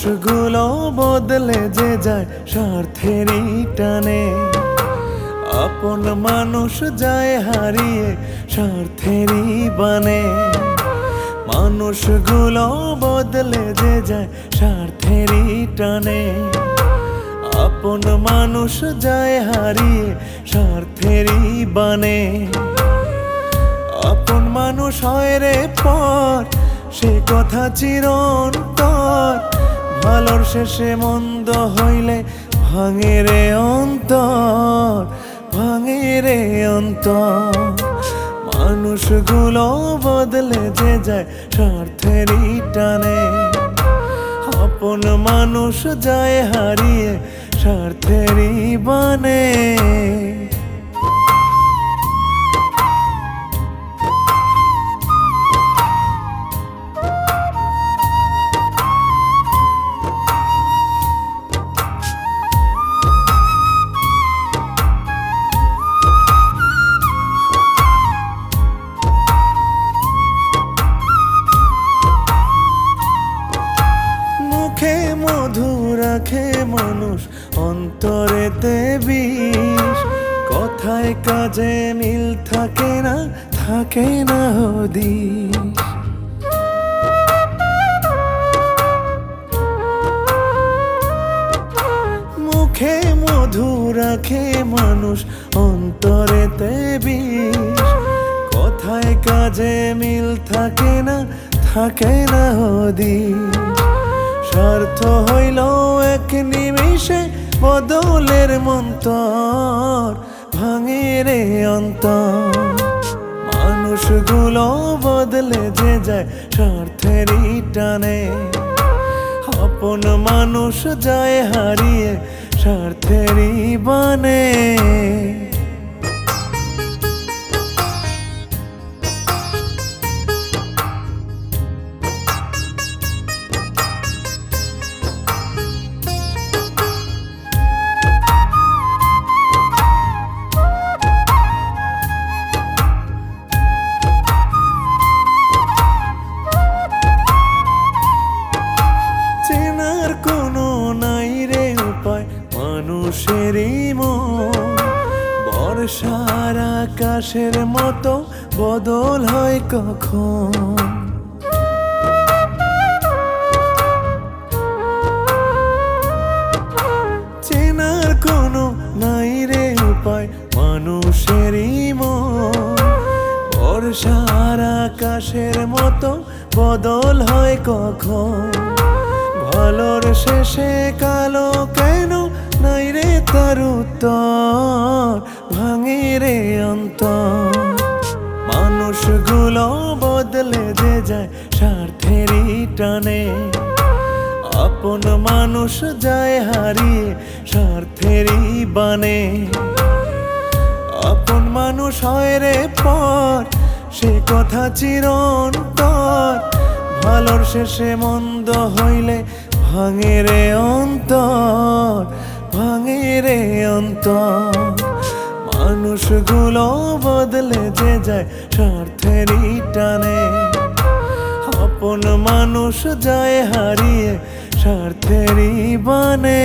মানুষগুলো বদলে যে যায় স্বার্থেরই টানে, আপন মানুষ যায় হারিয়ে স্বার্থেরই বানে। মানুষগুলো বদলে যে যায় স্বার্থেরই টানে, আপন মানুষ যায় হারিয়ে স্বার্থেরই বানে। আপন মানুষ হয় রে পর, সে কথা চিরন্তর, ভালোর শেষে মন্দ হইলে ভাঙে রে অন্তর, ভাঙে রে অন্তর। মানুষগুলো বদলে যে যায় স্বার্থেরই টানে, আপন মানুষ যায় হারিয়ে স্বার্থেরই বানে। মুখে মধু রাখে মানুষ, অন্তরেতে বিষ, কথায় কাজে মিল থাকে না, থাকে না হদিস। মুখে মধু রাখে মানুষ, অন্তরেতে বিষ, কথায় কাজে মিল থাকে না, থাকে না হদিস। স্বার্থ হইল এক নিমিষে বদলের মন্তর, ভাঙে রে অন্তর। মানুষগুলো বদলে যে যায় স্বার্থেরই টানে, আপন মানুষ যায় হারিয়ে স্বার্থেরই বানে। চেনার কোনো নাই রে উপায় মানুষেরই মন, বর্ষার আকাশের মতো বদল হয় কখন। চেনার কোনো নাই রে উপায় মানুষেরই মন, বর্ষার আকাশের মতো বদল হয় কখন। ভালোর শেষে কালো কেন নাই রে তার উত্তর, ভাঙে রে অন্তর। মানুষগুলো বদলে যে যায় স্বার্থেরই টানে, আপন মানুষ যায় হারিয়ে স্বার্থেরই বানে। আপন মানুষ হয় রে পর, সে কথা চিরন্তর, ভালোর শেষে মন্দ হইলে ভাঙে রে অন্তর, ভাঙে রে অন্তর। মানুষগুলো বদলে যে যায় স্বার্থেরই টানে, আপন মানুষ যায় হারিয়ে স্বার্থেরই বানে।